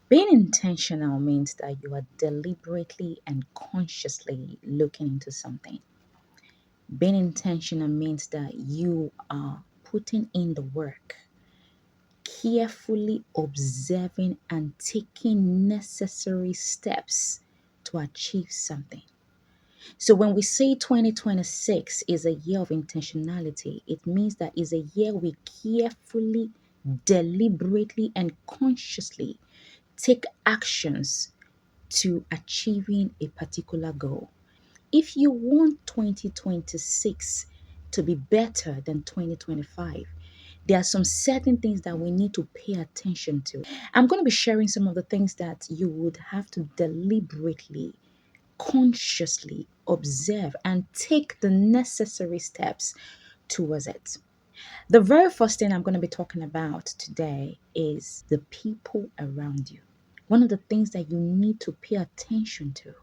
Being intentional means that you are deliberately and consciously looking into something. Being intentional means that you are putting in the work, carefully observing and taking necessary steps to achieve something. So when we say 2026 is a year of intentionality, it means that is a year we carefully, deliberately, and consciously take actions to achieving a particular goal. If you want 2026 to be better than 2025, there are some certain things that we need to pay attention to. I'm going to be sharing some of the things that you would have to deliberately, consciously observe and take the necessary steps towards it. The very first thing I'm going to be talking about today is the people around you. One of the things that you need to pay attention to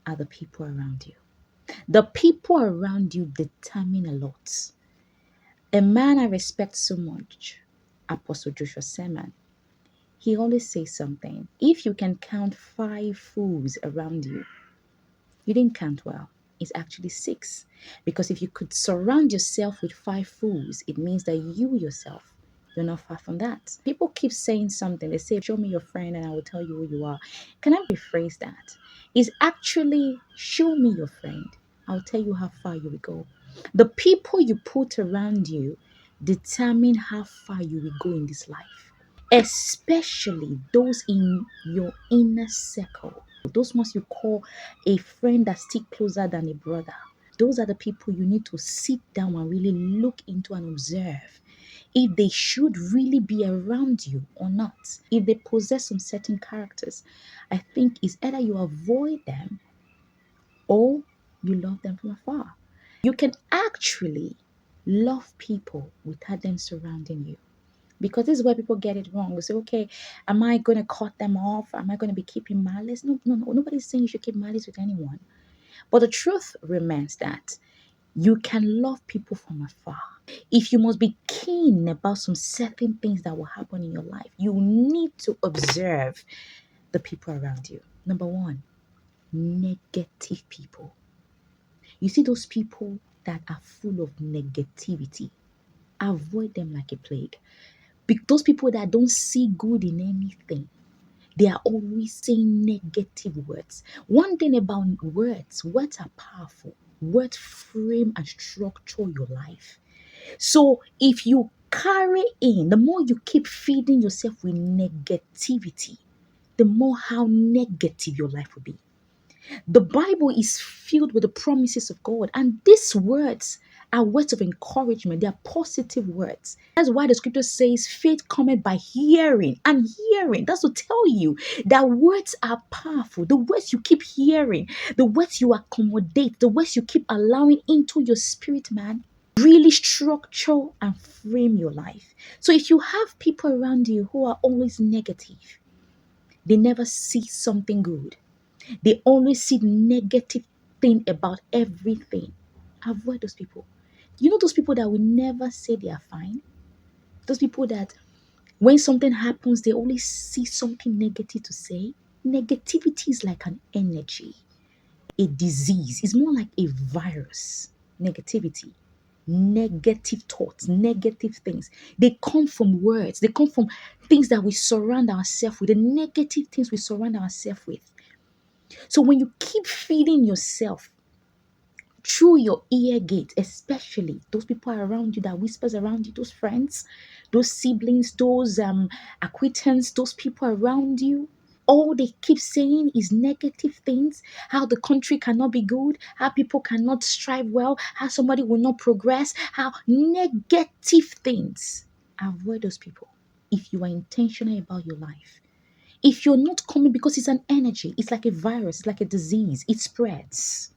are the people around you. The people around you determine a lot. A man I respect so much, Apostle Joshua Selman, he always says something. If you can count 5 fools around you, you didn't count well. It's actually 6. Because if you could surround yourself with 5 fools, it means that you yourself, you're not far from that. People keep saying something. They say, show me your friend and I will tell you who you are. Can I rephrase that? It's actually, show me your friend. I'll tell you how far you will go. The people you put around you determine how far you will go in this life, especially those in your inner circle, those ones you call a friend that stick closer than a brother. Those are the people you need to sit down and really look into and observe if they should really be around you or not. If they possess some certain characters, I think it's either you avoid them or you love them from afar. You can actually love people without them surrounding you. Because this is where people get it wrong. They say, okay, am I going to cut them off? Am I going to be keeping malice? No, no, no. Nobody's saying you should keep malice with anyone. But the truth remains that you can love people from afar. If you must be keen about some certain things that will happen in your life, you need to observe the people around you. Number 1, negative people. You see those people that are full of negativity, avoid them like a plague. Those people that don't see good in anything, they are always saying negative words. One thing about words are powerful. Words frame and structure your life. So if you carry in, the more you keep feeding yourself with negativity, the more how negative your life will be. The Bible is filled with the promises of God, and these words are words of encouragement. They are positive words. That's why the scripture says faith cometh by hearing, and hearing. That's to tell you that words are powerful. The words you keep hearing, the words you accommodate, the words you keep allowing into your spirit, man, really structure and frame your life. So if you have people around you who are always negative, they never see something good. They always see negative thing about everything. Avoid those people. You know those people that will never say they are fine? Those people that when something happens, they always see something negative to say. Negativity is like an energy, a disease. It's more like a virus. Negativity, negative thoughts, negative things. They come from words. They come from things that we surround ourselves with, the negative things we surround ourselves with. So when you keep feeding yourself through your ear gate, especially those people around you that whispers around you, those friends, those siblings, those acquaintances, those people around you, all they keep saying is negative things, how the country cannot be good, how people cannot strive well, how somebody will not progress, how negative things. Avoid those people if you are intentional about your life. If you're not coming, because it's an energy, it's like a virus, it's like a disease, it spreads.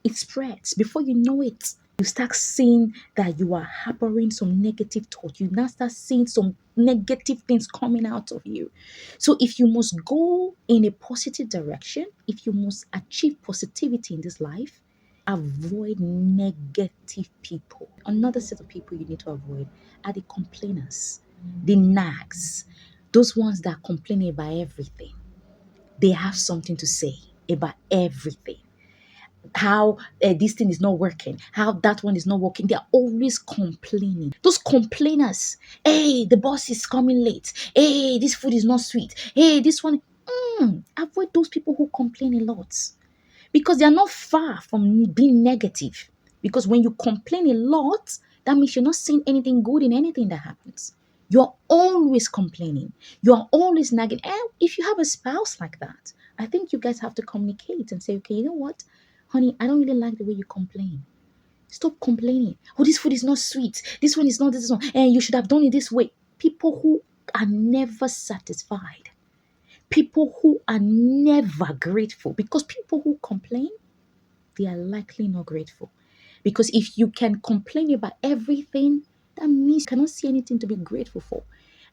It spreads. Before you know it, you start seeing that you are harboring some negative thought. You now start seeing some negative things coming out of you. So if you must go in a positive direction, if you must achieve positivity in this life, avoid negative people. Another set of people you need to avoid are the complainers, the nags, Those ones that complain about everything, they have something to say about everything. How this thing is not working, how that one is not working. They're always complaining. Those complainers, hey, the boss is coming late. Hey, this food is not sweet. Hey, this one. Avoid those people who complain a lot because they are not far from being negative. Because when you complain a lot, that means you're not seeing anything good in anything that happens. You're always complaining. You're always nagging. And if you have a spouse like that, I think you guys have to communicate and say, okay, you know what, honey, I don't really like the way you complain. Stop complaining. Oh, this food is not sweet. This one is not this one. And you should have done it this way. People who are never satisfied. People who are never grateful. Because people who complain, they are likely not grateful. Because if you can complain about everything, that means you cannot see anything to be grateful for.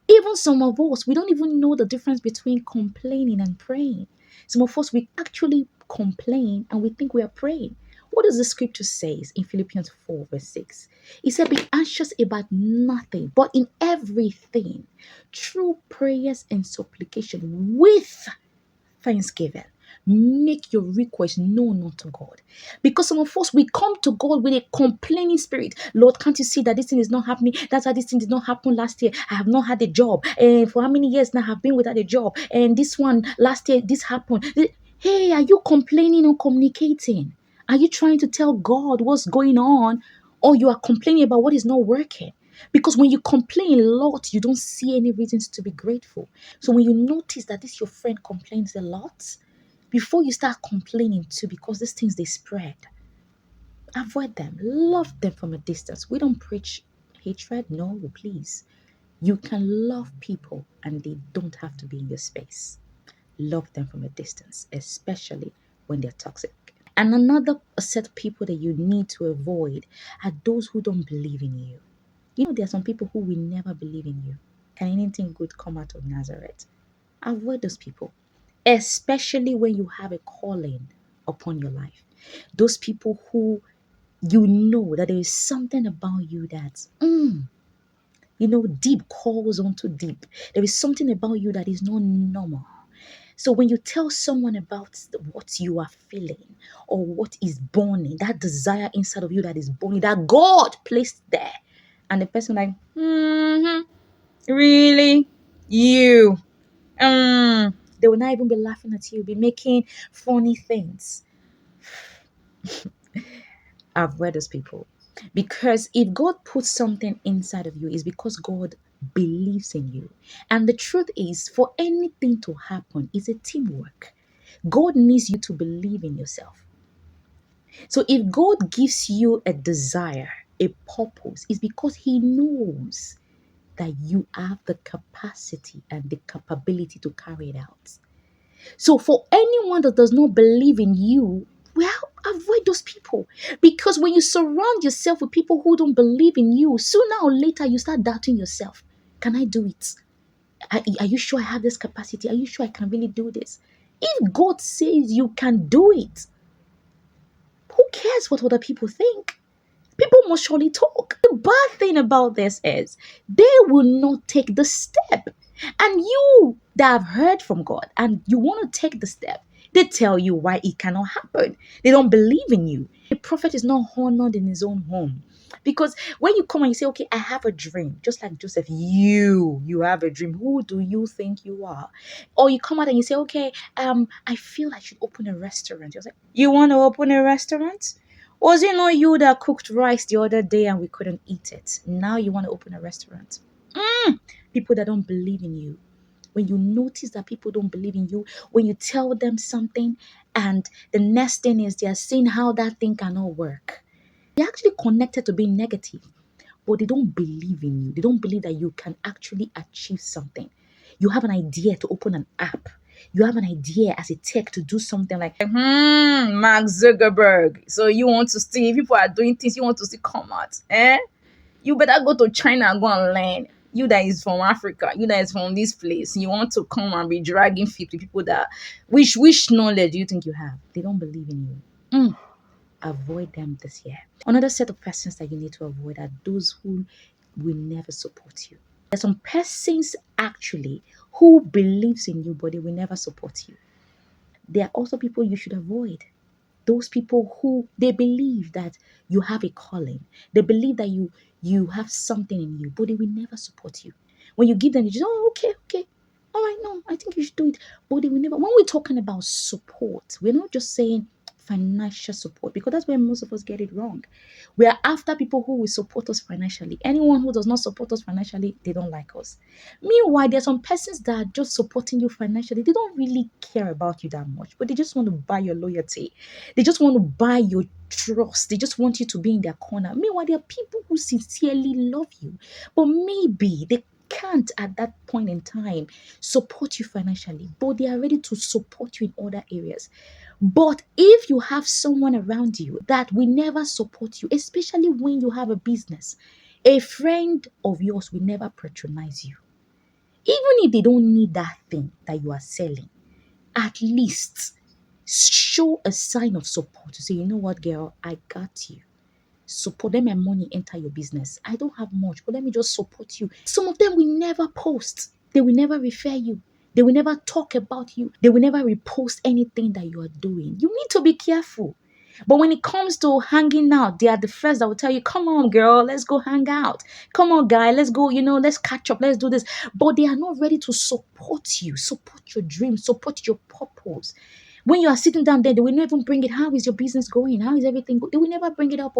Even some of us, we don't even know the difference between complaining and praying. Some of us, we actually complain and we think we are praying. What does the scripture say in Philippians 4, verse 6? It said, be anxious about nothing, but in everything, through prayers and supplication with thanksgiving. Make your request known unto God. Because some of us, we come to God with a complaining spirit. Lord, can't you see that this thing is not happening? That's why this thing did not happen last year. I have not had a job. And for how many years now I have been without a job? And this one, last year, this happened. Hey, are you complaining or communicating? Are you trying to tell God what's going on? Or you are complaining about what is not working? Because when you complain a lot, you don't see any reasons to be grateful. So when you notice that this your friend complains a lot, before you start complaining too, because these things they spread, avoid them. Love them from a distance. We don't preach hatred. No, please. You can love people and they don't have to be in your space. Love them from a distance, especially when they're toxic. And another set of people that you need to avoid are those who don't believe in you. You know, there are some people who will never believe in you. Can anything good come out of Nazareth? Avoid those people, especially when you have a calling upon your life. Those people who you know that there is something about you that, deep calls onto deep. There is something about you that is not normal. So when you tell someone about what you are feeling or what is burning, that desire inside of you that is burning, that God placed there, and the person like, really? You? They will not even be laughing at you, be making funny things. Avoid those people. Because if God puts something inside of you, it's because God believes in you. And the truth is, for anything to happen, it's a teamwork. God needs you to believe in yourself. So if God gives you a desire, a purpose, it's because He knows that you have the capacity and the capability to carry it out. So for anyone that does not believe in you, well, avoid those people. Because when you surround yourself with people who don't believe in you, sooner or later you start doubting yourself. Can I do it? Are you sure I have this capacity? Are you sure I can really do this? If God says you can do it, who cares what other people think? People must surely talk. The bad thing about this is they will not take the step. And you that have heard from God and you want to take the step, they tell you why it cannot happen. They don't believe in you. A prophet is not honored in his own home. Because when you come and you say, okay, I have a dream, just like Joseph, you have a dream. Who do you think you are? Or you come out and you say, okay, I feel I should open a restaurant. You're like, you want to open a restaurant? Was it not you that cooked rice the other day and we couldn't eat it? Now you want to open a restaurant. People that don't believe in you. When you notice that people don't believe in you, when you tell them something and the next thing is they are seeing how that thing cannot work. They're actually connected to being negative, but they don't believe in you. They don't believe that you can actually achieve something. You have an idea to open an app. You have an idea as a tech to do something like, Mark Zuckerberg. So you want to see if people are doing things, you want to see come out. You better go to China and go and learn. You that is from Africa, you that is from this place, you want to come and be dragging feet with people that which knowledge do you think you have? They don't believe in you. Avoid them this year. Another set of persons that you need to avoid are those who will never support you. There's some persons actually who believes in you, but they will never support you. There are also people you should avoid. Those people who they believe that you have a calling. They believe that you have something in you, but they will never support you. When you give them, you just, oh, okay, okay. All right, no, I think you should do it. But they will never. When we're talking about support, we're not just saying financial support, because that's where most of us get it wrong. We are after people who will support us financially. Anyone who does not support us financially, they don't like us. Meanwhile, there are some persons that are just supporting you financially. They don't really care about you that much, but they just want to buy your loyalty. They just want to buy your trust. They just want you to be in their corner. Meanwhile, there are people who sincerely love you, but maybe they can't at that point in time support you financially, but they are ready to support you in other areas. But if you have someone around you that will never support you, especially when you have a business, a friend of yours will never patronize you. Even if they don't need that thing that you are selling, at least show a sign of support to say, you know what, girl, I got you. Support them and money enter your business. I don't have much, but let me just support you. Some of them will never post, they will never refer you. They will never talk about you. They will never repost anything that you are doing. You need to be careful. But when it comes to hanging out, they are the first that will tell you, come on, girl, let's go hang out. Come on, guy, let's go, let's catch up, let's do this. But they are not ready to support you, support your dream, support your purpose. When you are sitting down there, they will never bring it. How is your business going? How is everything going? They will never bring it up.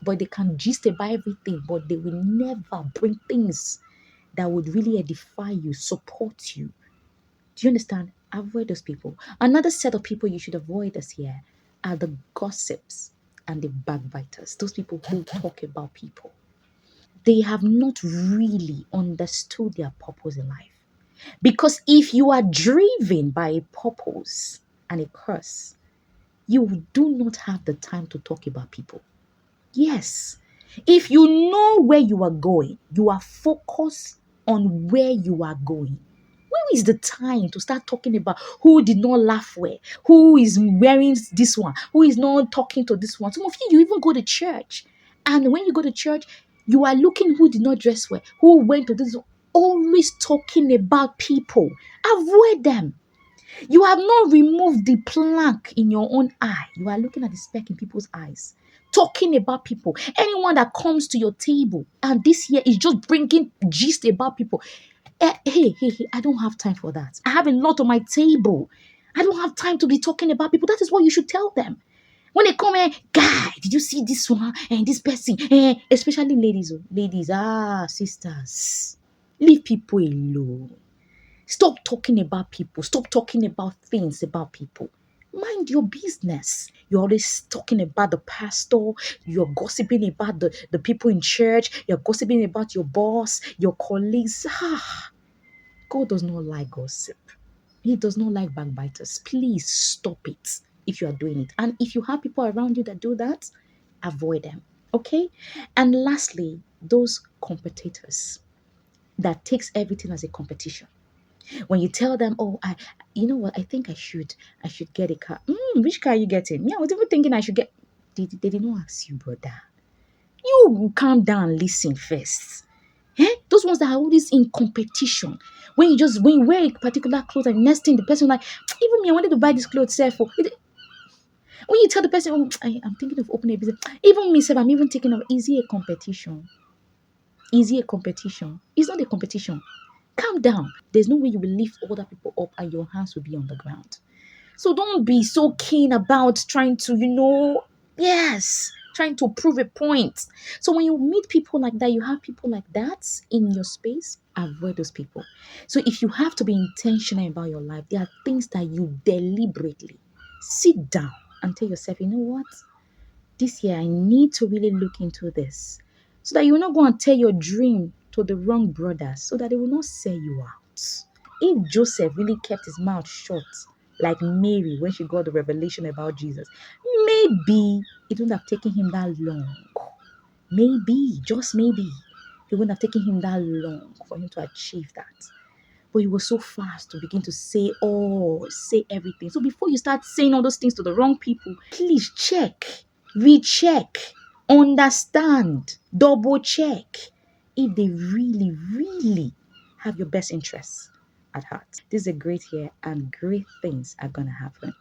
But they can gist about everything, but they will never bring things that would really edify you, support you. Do you understand? Avoid those people. Another set of people you should avoid this year are the gossips and the backbiters. Those people who talk about people. They have not really understood their purpose in life. Because if you are driven by a purpose and a curse, you do not have the time to talk about people. Yes. If you know where you are going, you are focused on where you are going. When is the time to start talking about who did not laugh well, who is wearing this one, who is not talking to this one? Some of you even go to church. And when you go to church, you are looking who did not dress well, who went to this, always talking about people. Avoid them. You have not removed the plank in your own eye. You are looking at the speck in people's eyes, talking about people. Anyone that comes to your table and this year is just bringing gist about people. Hey, I don't have time for that. I have a lot on my table. I don't have time to be talking about people. That is what you should tell them. When they come here, guy, did you see this one and this person? Especially ladies, sisters, leave people alone. Stop talking about people. Stop talking about things about people. Mind your business. You're always talking about the pastor. You're gossiping about the people in church. You're gossiping about your boss, your colleagues. God does not like gossip. He does not like backbiters. Please stop it if you are doing it. And if you have people around you that do that, avoid them. Okay? And lastly, those competitors that takes everything as a competition. When you tell them, oh, you know what, I think I should get a car. Which car are you getting? Yeah, I was even thinking I should get. They did not ask you, brother. You calm down and listen first. Those ones that are always in competition. When you wear a particular clothes and next thing the person like, even me, I wanted to buy this clothes for. When you tell the person, oh, I'm thinking of opening a business. Even myself, I'm even thinking of, is it a competition? Is it a competition? It's not a competition. Calm down. There's no way you will lift other people up and your hands will be on the ground. So don't be so keen about trying to, trying to prove a point. So when you meet people like that, you have people like that in your space, avoid those people. So if you have to be intentional about your life, there are things that you deliberately sit down and tell yourself, you know what? This year I need to really look into this so that you will not go and tell your dream to the wrong brothers so that they will not sell you out. If Joseph really kept his mouth shut like Mary when she got the revelation about Jesus, maybe it wouldn't have taken him that long. Maybe, just maybe, it wouldn't have taken him that long for him to achieve that. But he was so fast to begin to say everything. So before you start saying all those things to the wrong people, please check, recheck, understand, double check if they really, really have your best interests. at heart. This is a great year and great things are going to happen.